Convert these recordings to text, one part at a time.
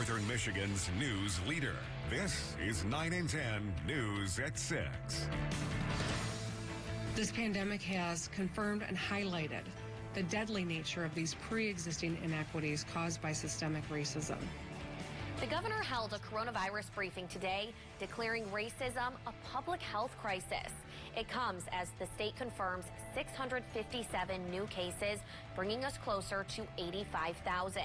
Northern Michigan's news leader. This is 9 and 10 News at 6. This pandemic has confirmed and highlighted the deadly nature of these pre-existing inequities caused by systemic racism. The governor held a coronavirus briefing today, declaring racism a public health crisis. It comes as the state confirms 657 new cases, bringing us closer to 85,000.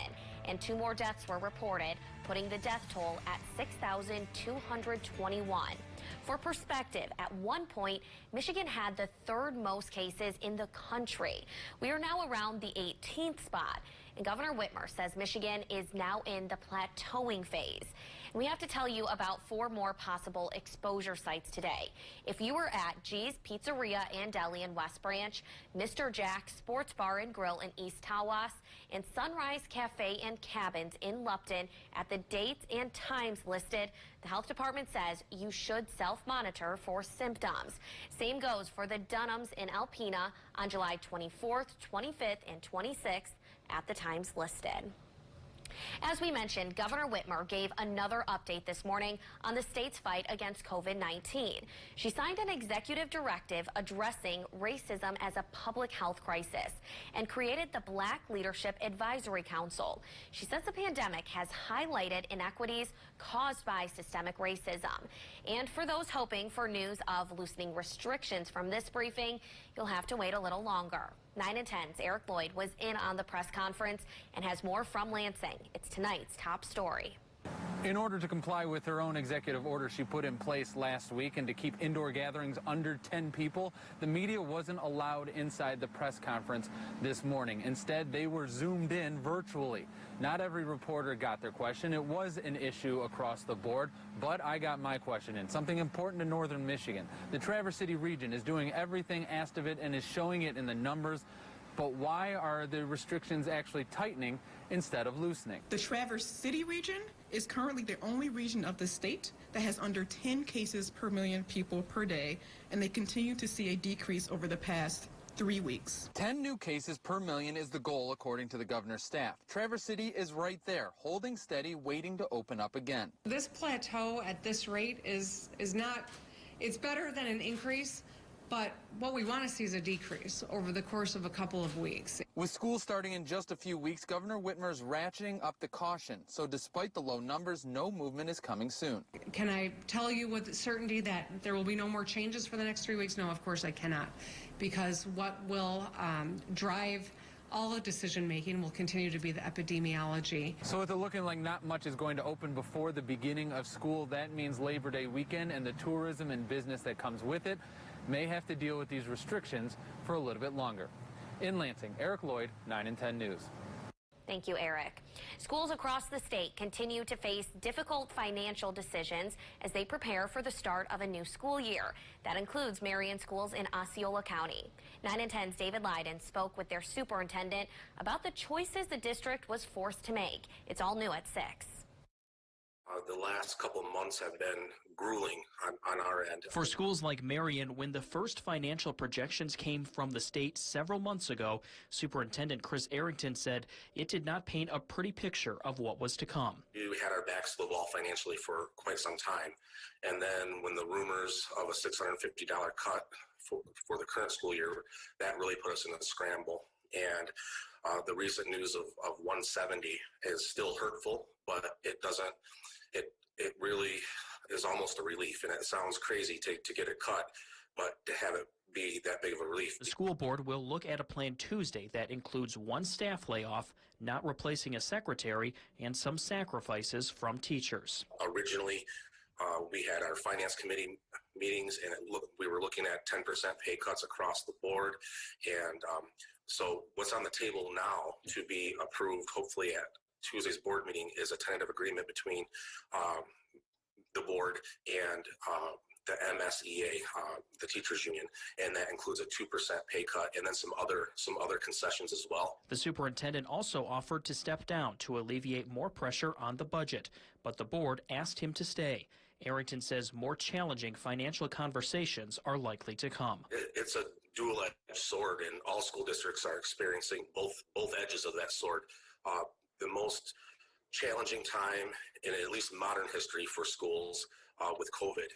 And 2 more deaths were reported, putting the death toll at 6,221. For perspective, at one point, Michigan had the 3rd most cases in the country. We are now around the 18th spot. And Governor Whitmer says Michigan is now in the plateauing phase. And we have to tell you about 4 more possible exposure sites today. If you were at G's Pizzeria and Deli in West Branch, Mr. Jack's Sports Bar and Grill in East Tawas, and Sunrise Cafe and Cabins in Lupton at the dates and times listed, the health department says you should self-monitor for symptoms. Same goes for the Dunhams in Alpena on July 24th, 25th, and 26th at the times listed. As we mentioned, Governor Whitmer gave another update this morning on the state's fight against COVID-19. She signed an executive directive addressing racism as a public health crisis and created the Black Leadership Advisory Council. She says the pandemic has highlighted inequities caused by systemic racism. And for those hoping for news of loosening restrictions from this briefing, you'll have to wait a little longer. 9 and 10's Eric Lloyd was in on the press conference and has more from Lansing. It's tonight's top story. In order to comply with her own executive order she put in place last week and to keep indoor gatherings under 10 people, the media wasn't allowed inside the press conference this morning. Instead, they were zoomed in virtually. Not every reporter got their question. It was an issue across the board, but I got my question in. Something important to Northern Michigan. The Traverse City region is doing everything asked of it and is showing it in the numbers. But why are the restrictions actually tightening instead of loosening? The Traverse City region is currently the only region of the state that has under 10 cases per million people per day, and they continue to see a decrease over the past 3 weeks. 10 new cases per million is the goal, according to the governor's staff. Traverse City is right there, holding steady, waiting to open up again. This plateau at this rate is not, it's better than an increase, but what we want to see is a decrease over the course of a couple of weeks. With school starting in just a few weeks, Governor Whitmer is ratcheting up the caution. So despite the low numbers, no movement is coming soon. Can I tell you with certainty that there will be no more changes for the next 3 weeks? No, of course I cannot, because what will drive all the decision-making will continue to be the epidemiology. So with it looking like not much is going to open before the beginning of school, that means Labor Day weekend and the tourism and business that comes with it may have to deal with these restrictions for a little bit longer. In Lansing, Eric Lloyd, 9 and 10 News. Thank you, Eric. Schools across the state continue to face difficult financial decisions as they prepare for the start of a new school year. That includes Marion schools in Osceola County. 9 and 10's David Leiden spoke with their superintendent about the choices the district was forced to make. It's all new at 6. The last couple of months have been grueling on our end. For schools like Marion, when the first financial projections came from the state several months ago, Superintendent Chris Arrington said it did not paint a pretty picture of what was to come. We had our backs to the wall financially for quite some time. And then when the rumors of a $650 cut for the current school year, that really put us in a scramble. And the recent news of 170 is still hurtful, but it doesn't. It really is almost a relief, and it sounds crazy to get it cut, but to have it be that big of a relief. The school board will look at a plan Tuesday that includes one staff layoff, not replacing a secretary, and some sacrifices from teachers. Originally, we had our finance committee meetings, and we were looking at 10% pay cuts across the board. And so what's on the table now to be approved, hopefully at Tuesday's board meeting, is a tentative agreement between the board and the MSEA, the teachers union, and that includes a 2% pay cut and then some other concessions as well. The superintendent also offered to step down to alleviate more pressure on the budget, but the board asked him to stay. Arrington says more challenging financial conversations are likely to come. It's a dual-edged sword, and all school districts are experiencing both edges of that sword. The most challenging time in at least modern history for schools with COVID.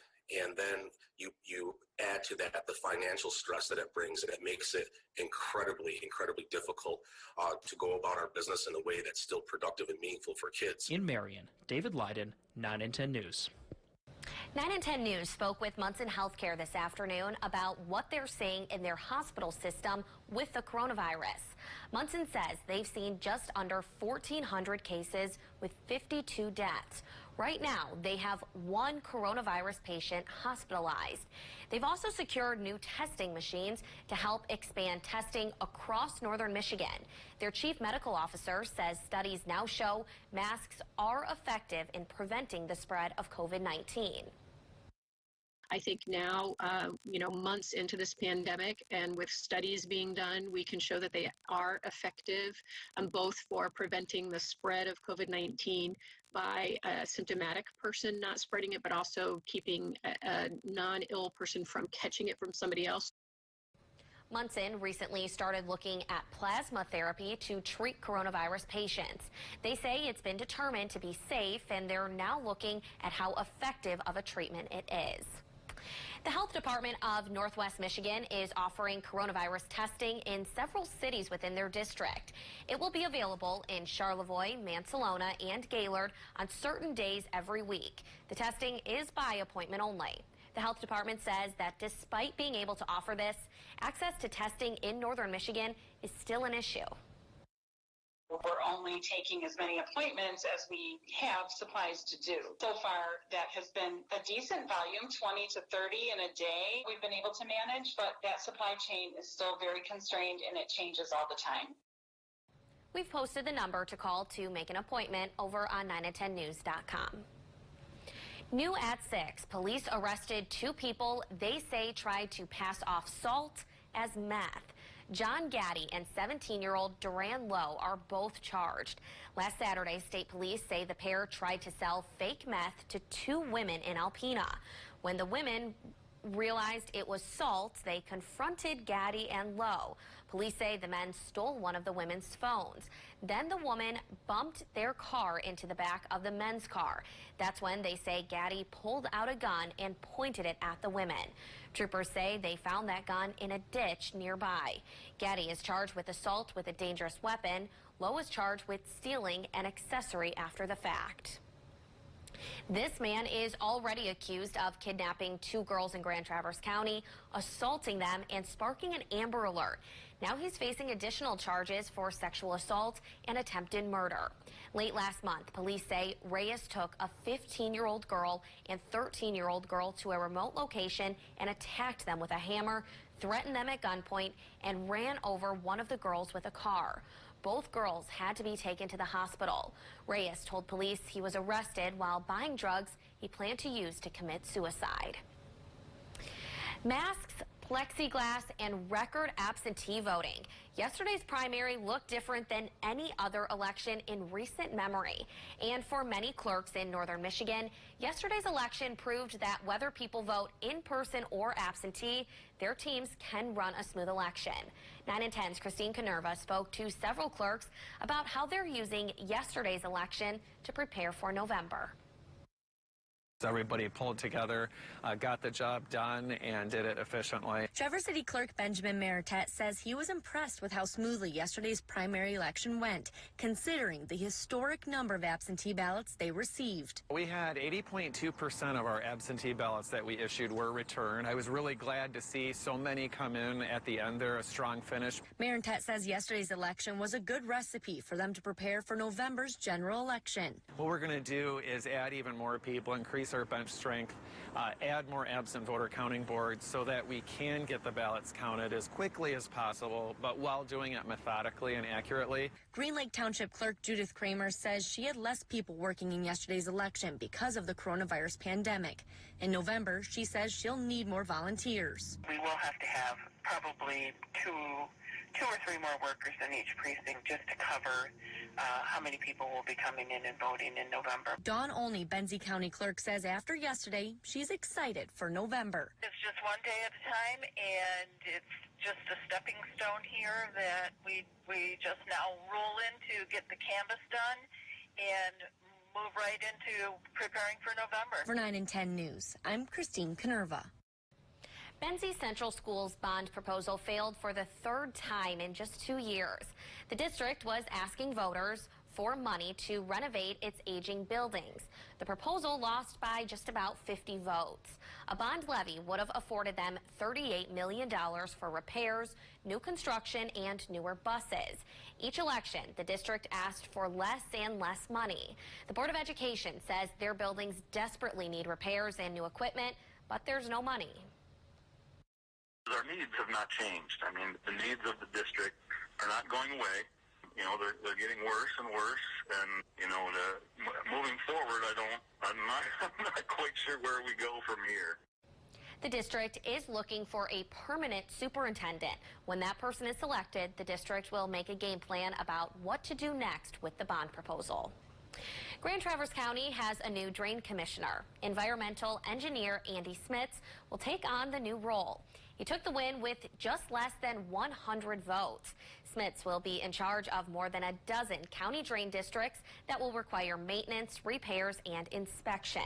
And then you add to that the financial stress that it brings, and it makes it incredibly difficult to go about our business in a way that's still productive and meaningful for kids. In Marion, David Leiden, 9 and 10 News. 9 and 10 News spoke with Munson Healthcare this afternoon about what they're seeing in their hospital system with the coronavirus. Munson says they've seen just under 1,400 cases with 52 deaths. Right now, they have 1 coronavirus patient hospitalized. They've also secured new testing machines to help expand testing across northern Michigan. Their chief medical officer says studies now show masks are effective in preventing the spread of COVID-19. I think now, months into this pandemic and with studies being done, we can show that they are effective, both for preventing the spread of COVID-19 by a symptomatic person not spreading it, but also keeping a non-ill person from catching it from somebody else. Munson recently started looking at plasma therapy to treat coronavirus patients. They say it's been determined to be safe, and they're now looking at how effective of a treatment it is. The Health Department of Northwest Michigan is offering coronavirus testing in several cities within their district. It will be available in Charlevoix, Mansalona, and Gaylord on certain days every week. The testing is by appointment only. The Health Department says that despite being able to offer this, access to testing in northern Michigan is still an issue. We're only taking as many appointments as we have supplies to do. So far, that has been a decent volume, 20 to 30 in a day we've been able to manage, but that supply chain is still very constrained and it changes all the time. We've posted the number to call to make an appointment over on 9and10news.com. New at 6, police arrested 2 people they say tried to pass off salt as meth. John Gaddy and 17-year-old Duran Lowe are both charged. Last Saturday, state police say the pair tried to sell fake meth to 2 women in Alpena. When the women realized it was salt, they confronted Gaddy and Lowe. Police say the men stole one of the women's phones. Then the woman bumped their car into the back of the men's car. That's when they say Gaddy pulled out a gun and pointed it at the women. Troopers say they found that gun in a ditch nearby. Gaddy is charged with assault with a dangerous weapon. Lowe is charged with stealing an accessory after the fact. This man is already accused of kidnapping 2 girls in Grand Traverse County, assaulting them, and sparking an Amber Alert. Now he's facing additional charges for sexual assault and attempted murder. Late last month, police say Reyes took a 15-year-old girl and 13-year-old girl to a remote location and attacked them with a hammer, threatened them at gunpoint, and ran over one of the girls with a car. Both girls had to be taken to the hospital. Reyes told police he was arrested while buying drugs he planned to use to commit suicide. Masks, plexiglass, and record absentee voting. Yesterday's primary looked different than any other election in recent memory. And for many clerks in northern Michigan, yesterday's election proved that whether people vote in person or absentee, their teams can run a smooth election. 9 and 10's Christine Canerva spoke to several clerks about how they're using yesterday's election to prepare for November. Everybody pulled together, got the job done, and did it efficiently. Traverse City Clerk Benjamin Meritet says he was impressed with how smoothly yesterday's primary election went, considering the historic number of absentee ballots they received. We had 80.2% of our absentee ballots that we issued were returned. I was really glad to see so many come in at the end there, a strong finish. Meritet says yesterday's election was a good recipe for them to prepare for November's general election. What we're going to do is add even more people, increase our bench strength, add more absent voter counting boards so that we can get the ballots counted as quickly as possible, but while doing it methodically and accurately. Green Lake Township Clerk Judith Kramer says she had less people working in yesterday's election because of the coronavirus pandemic. In November, she says she'll need more volunteers. We will have to have probably two or three more workers in each precinct just to cover how many people will be coming in and voting in November. Dawn Olney, Benzie County Clerk, says after yesterday, she's excited for November. It's just one day at a time, and it's just a stepping stone here that we just now roll in to get the canvass done and move right into preparing for November. For 9 and 10 News, I'm Christine Canerva. Benzie Central School's bond proposal failed for the third time in just 2 years. The district was asking voters for money to renovate its aging buildings. The proposal lost by just about 50 votes. A bond levy would have afforded them $38 million for repairs, new construction, and newer buses. Each election, the district asked for less and less money. The Board of Education says their buildings desperately need repairs and new equipment, but there's no money. Our needs have not changed. I mean, the needs of the district are not going away. You know, they're getting worse and worse, and you know, moving forward, I'm not quite sure where we go from here. The district is looking for a permanent superintendent. When that person is selected, the district will make a game plan about what to do next with the bond proposal. Grand Traverse County has a new drain commissioner. Environmental engineer Andy Smits will take on the new role. He took the win with just less than 100 votes. Smits will be in charge of more than a dozen county drain districts that will require maintenance, repairs, and inspection.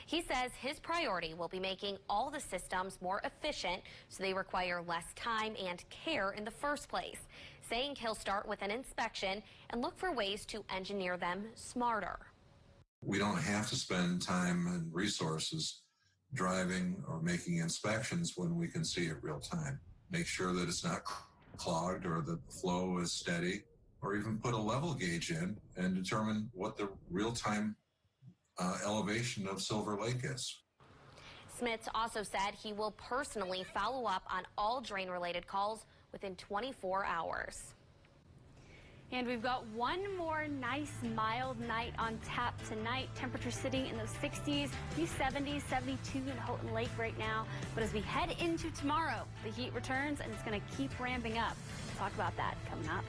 He says his priority will be making all the systems more efficient so they require less time and care in the first place, saying he'll start with an inspection and look for ways to engineer them smarter. We don't have to spend time and resources driving or making inspections when we can see it real time. Make sure that it's not clogged or the flow is steady, or even put a level gauge in and determine what the real-time elevation of Silver Lake is. Smits also said he will personally follow up on all drain-related calls within 24 hours. And we've got one more nice mild night on tap tonight. Temperature sitting in those 60s, few 70s, 72 in Houghton Lake right now. But as we head into tomorrow, the heat returns and it's going to keep ramping up. We'll talk about that coming up.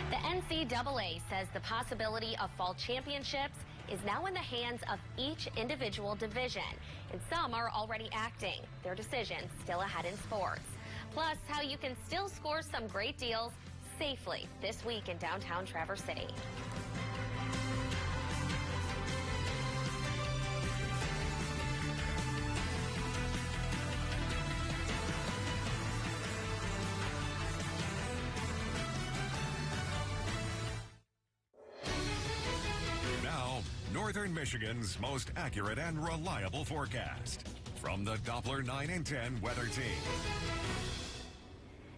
The NCAA says the possibility of fall championships is now in the hands of each individual division, and some are already acting. Their decisions still ahead in sports. Plus, how you can still score some great deals safely this week in downtown Traverse City. Now, Northern Michigan's most accurate and reliable forecast from the Doppler 9 and 10 weather team.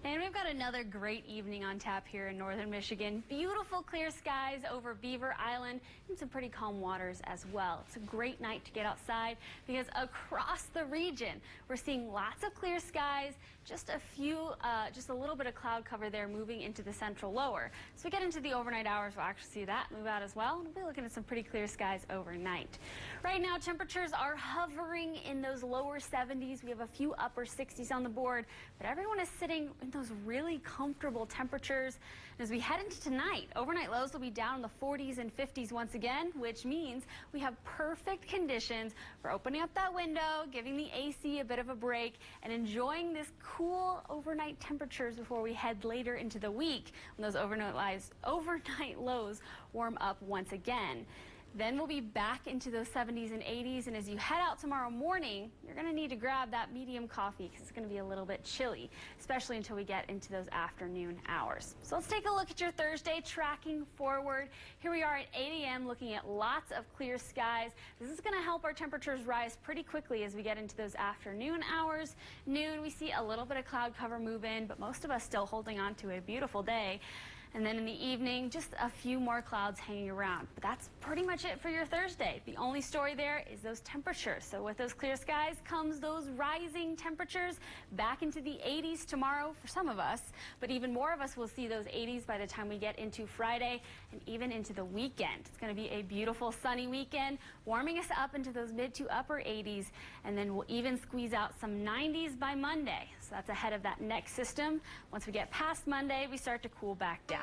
And we've got another great evening on tap here in northern Michigan. Beautiful clear skies over Beaver Island and some pretty calm waters as well. It's a great night to get outside because across the region we're seeing lots of clear skies, just a little bit of cloud cover there moving into the central lower. So we get into the overnight hours, we'll actually see that move out as well. And we'll be looking at some pretty clear skies overnight. Right now temperatures are hovering in those lower 70s. We have a few upper 60s on the board, but everyone is sitting in those really comfortable temperatures. And as we head into tonight, overnight lows will be down in the 40s and 50s once again, which means we have perfect conditions for opening up that window, giving the AC a bit of a break, and enjoying this cool overnight temperatures before we head later into the week when those overnight lows warm up once again. Then we'll be back into those 70s and 80s, and as you head out tomorrow morning, you're going to need to grab that medium coffee because it's going to be a little bit chilly, especially until we get into those afternoon hours. So let's take a look at your Thursday tracking forward. Here we are at 8 a.m. looking at lots of clear skies. This is going to help our temperatures rise pretty quickly as we get into those afternoon hours. Noon, we see a little bit of cloud cover move in, but most of us still holding on to a beautiful day. And then in the evening, just a few more clouds hanging around. But that's pretty much it for your Thursday. The only story there is those temperatures. So with those clear skies comes those rising temperatures back into the 80s tomorrow for some of us. But even more of us will see those 80s by the time we get into Friday and even into the weekend. It's going to be a beautiful sunny weekend, warming us up into those mid to upper 80s. And then we'll even squeeze out some 90s by Monday. So that's ahead of that next system. Once we get past Monday, we start to cool back down.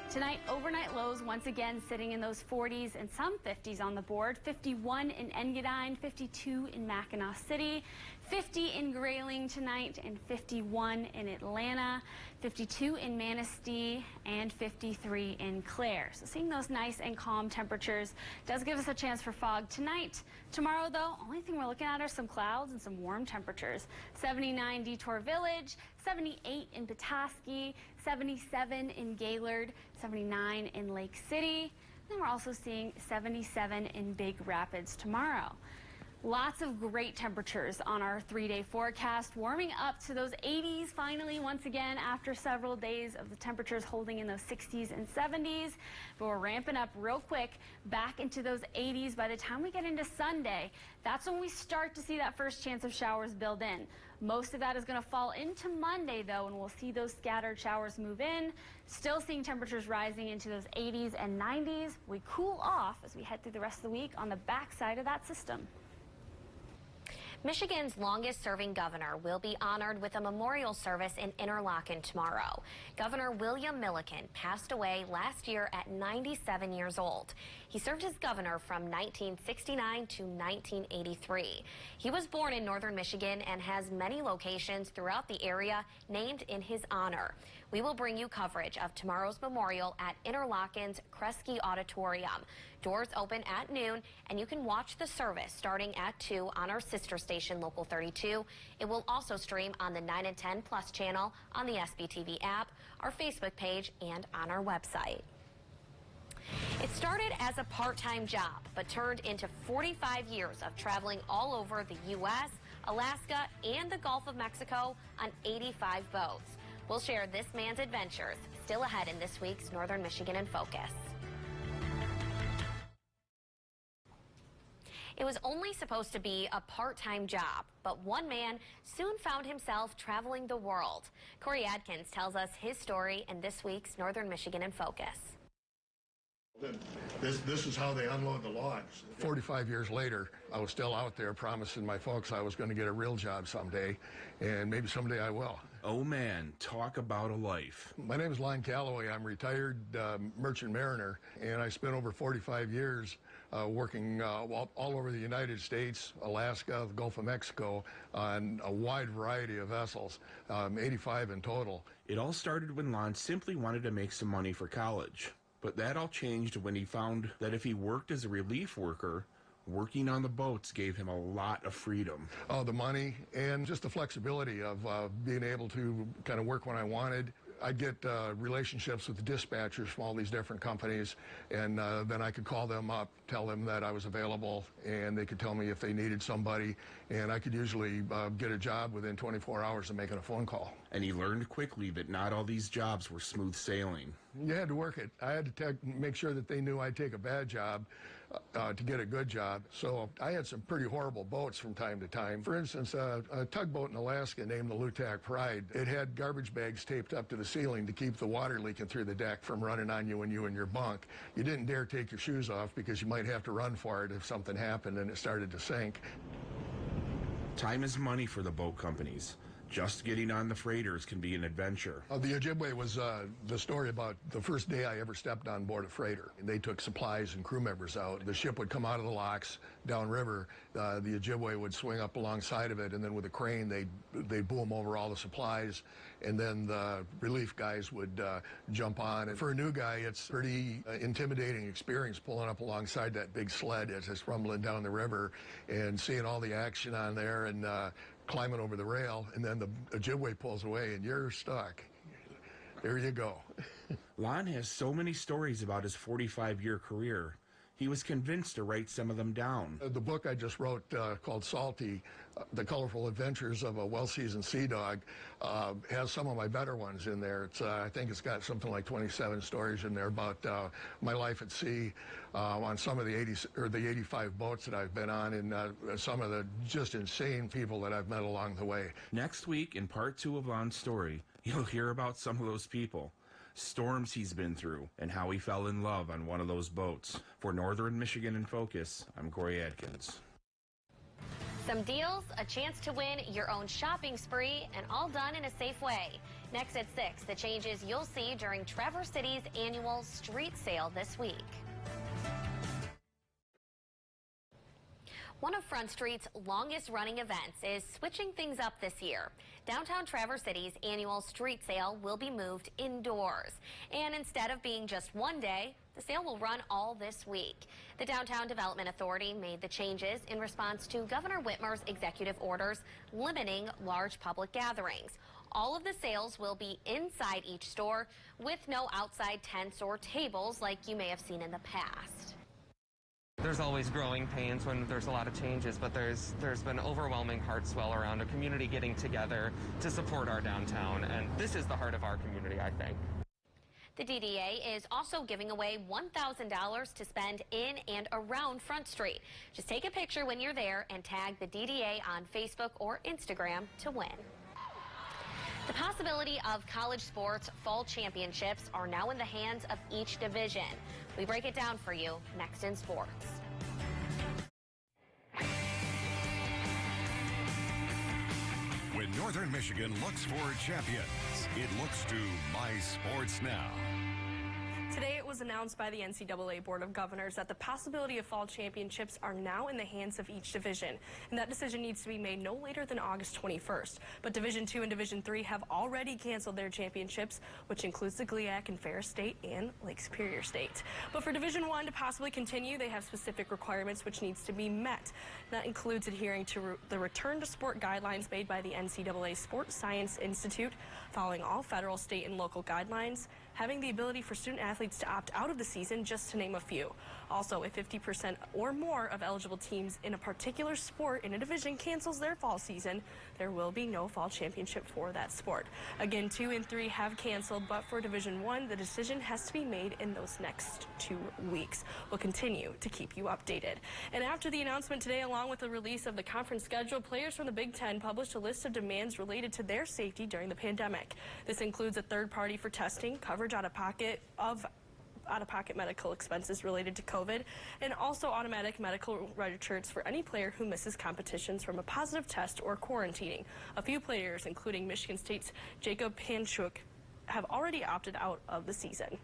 Tonight, overnight lows once again sitting in those 40s and some 50s on the board. 51 in Engadine, 52 in Mackinac City, 50 in Grayling tonight, and 51 in Atlanta, 52 in Manistee, and 53 in Clare. So seeing those nice and calm temperatures does give us a chance for fog tonight. Tomorrow, though, only thing we're looking at are some clouds and some warm temperatures. 79 Detour Village, 78 in Petoskey, 77 in Gaylord, 79 in Lake City. And we're also seeing 77 in Big Rapids tomorrow. Lots of great temperatures on our 3-day forecast, warming up to those 80s finally once again after several days of the temperatures holding in those 60s and 70s. But we're ramping up real quick back into those 80s by the time we get into Sunday. That's when we start to see that first chance of showers build in. Most of that is going to fall into Monday, though, and we'll see those scattered showers move in. Still seeing temperatures rising into those 80s and 90s. We cool off as we head through the rest of the week on the backside of that system. Michigan's longest-serving governor will be honored with a memorial service in Interlaken tomorrow. Governor William Milliken passed away last year at 97 years old. He served as governor from 1969 to 1983. He was born in northern Michigan and has many locations throughout the area named in his honor. We will bring you coverage of tomorrow's memorial at Interlaken's Kresge Auditorium. Doors open at noon, and you can watch the service starting at 2 on our sister station, Local 32. It will also stream on the 9 and 10 Plus channel, on the SBTV app, our Facebook page, and on our website. It started as a part-time job, but turned into 45 years of traveling all over the U.S., Alaska, and the Gulf of Mexico on 85 boats. We'll share this man's adventures still ahead in this week's Northern Michigan in Focus. It was only supposed to be a part-time job, but one man soon found himself traveling the world. Corey Adkins tells us his story in this week's Northern Michigan in Focus. This is how they unload the logs. 45 years later, I was still out there promising my folks I was going to get a real job someday, and maybe someday I will. Oh man, talk about a life. My name is Lon Calloway. I'm a retired merchant mariner, and I spent over 45 years working all over the United States, Alaska, the Gulf of Mexico, on a wide variety of vessels, 85 in total. It all started when Lon simply wanted to make some money for college. But that all changed when he found that if he worked as a relief worker, working on the boats gave him a lot of freedom. Oh, the money and just the flexibility of being able to kind of work when I wanted. I'd get relationships with the dispatchers from all these different companies, and then I could call them up, tell them that I was available, and they could tell me if they needed somebody, and I could usually get a job within 24 hours of making a phone call. And he learned quickly that not all these jobs were smooth sailing. You had to work it. I had to make sure that they knew I'd take a bad job to get a good job. So I had some pretty horrible boats from time to time. For instance, a tugboat in Alaska named the Lutak Pride. It had garbage bags taped up to the ceiling to keep the water leaking through the deck from running on you when you were in your bunk. You didn't dare take your shoes off because you might have to run for it if something happened and it started to sink. Time is money for the boat companies. Just getting on the freighters can be an adventure. The Ojibwe was the story about the first day I ever stepped on board a freighter. They took supplies and crew members out. The ship would come out of the locks downriver. The Ojibwe would swing up alongside of it, and then with a crane, they'd boom over all the supplies, and then the relief guys would jump on. And for a new guy, it's a pretty intimidating experience pulling up alongside that big sled as it's rumbling down the river and seeing all the action on there and climbing over the rail, and then the Ojibwe pulls away and you're stuck. There you go. Lon has so many stories about his 45-year career. He was convinced to write some of them down. The book I just wrote called Salty, The Colorful Adventures of a Well-Seasoned Sea Dog, has some of my better ones in there. I think it's got something like 27 stories in there about my life at sea on some of the 85 boats that I've been on, and some of the just insane people that I've met along the way. Next week, in part 2 of Lon's story, you'll hear about some of those people, storms he's been through, and how he fell in love on one of those boats. For Northern Michigan in Focus, I'm Corey Adkins. Some deals, a chance to win your own shopping spree, and all done in a safe way. Next at 6, the changes you'll see during Traverse City's annual street sale this week. One of Front Street's longest running events is switching things up this year. Downtown Traverse City's annual street sale will be moved indoors. And instead of being just one day, the sale will run all this week. The Downtown Development Authority made the changes in response to Governor Whitmer's executive orders limiting large public gatherings. All of the sales will be inside each store with no outside tents or tables like you may have seen in the past. There's always growing pains when there's a lot of changes, but there's been overwhelming heart swell around a community getting together to support our downtown, and this is the heart of our community, I think. The DDA is also giving away $1,000 to spend in and around Front Street. Just take a picture when you're there and tag the DDA on Facebook or Instagram to win. The possibility of college sports fall championships are now in the hands of each division. We break it down for you next in sports. When Northern Michigan looks for champions, it looks to My Sports Now. Today it was announced by the NCAA Board of Governors that the possibility of fall championships are now in the hands of each division, and that decision needs to be made no later than August 21st. But Division II and Division III have already canceled their championships, which includes the GLIAC and Ferris State and Lake Superior State. But for Division I to possibly continue, they have specific requirements which needs to be met. That includes adhering to the return to sport guidelines made by the NCAA Sports Science Institute, following all federal, state, and local guidelines, having the ability for student athletes to opt out of the season, just to name a few. Also, if 50% or more of eligible teams in a particular sport in a division cancels their fall season, there will be no fall championship for that sport. Again, 2 and 3 have canceled, but for Division I, the decision has to be made in those next 2 weeks. We'll continue to keep you updated. And after the announcement today, along with the release of the conference schedule, players from the Big Ten published a list of demands related to their safety during the pandemic. This includes a third party for testing, coverage out-of-pocket medical expenses related to COVID, and also automatic medical records for any player who misses competitions from a positive test or quarantining. A few players, including Michigan State's Jacob Panchuk, have already opted out of the season.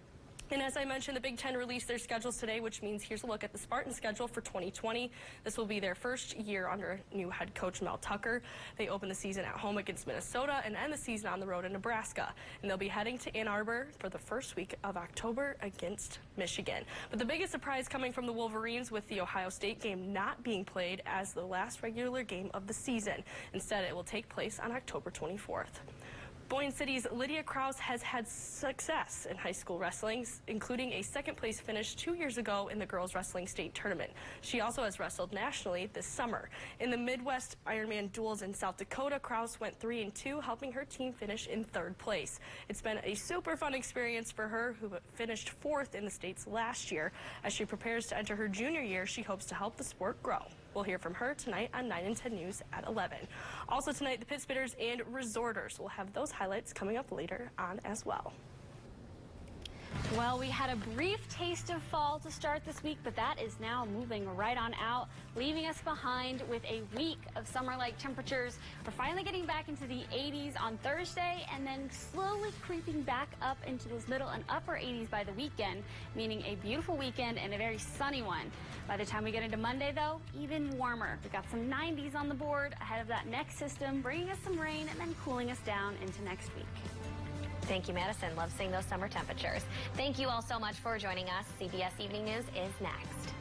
And as I mentioned, the Big Ten released their schedules today, which means here's a look at the Spartan schedule for 2020. This will be their first year under new head coach Mel Tucker. They open the season at home against Minnesota and end the season on the road in Nebraska. And they'll be heading to Ann Arbor for the first week of October against Michigan. But the biggest surprise coming from the Wolverines, with the Ohio State game not being played as the last regular game of the season. Instead, it will take place on October 24th. Boyne City's Lydia Krause has had success in high school wrestling, including a second-place finish 2 years ago in the girls wrestling state tournament. She also has wrestled nationally this summer. In the Midwest Ironman duels in South Dakota, Krause went 3-2, helping her team finish in 3rd place. It's been a super fun experience for her, who finished 4th in the states last year. As she prepares to enter her junior year, she hopes to help the sport grow. We'll hear from her tonight on 9 and 10 News at 11. Also tonight, the Pit Spitters and Resorters will have those highlights coming up later on as well. Well, we had a brief taste of fall to start this week, but that is now moving right on out, leaving us behind with a week of summer-like temperatures. We're finally getting back into the 80s on Thursday and then slowly creeping back up into those middle and upper 80s by the weekend, meaning a beautiful weekend and a very sunny one. By the time we get into Monday, though, even warmer. We've got some 90s on the board ahead of that next system, bringing us some rain and then cooling us down into next week. Thank you, Madison. Love seeing those summer temperatures. Thank you all so much for joining us. CBS Evening News is next.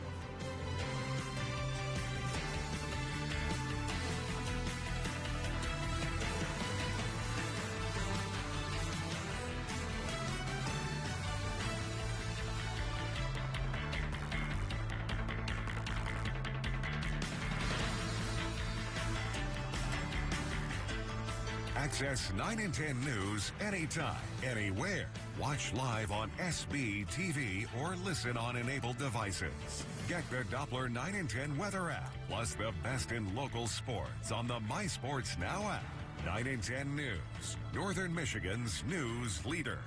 Access 9 and 10 News anytime, anywhere. Watch live on SB TV or listen on enabled devices. Get the Doppler 9 and 10 weather app, plus the best in local sports on the My Sports Now app. 9 and 10 News, Northern Michigan's news leader.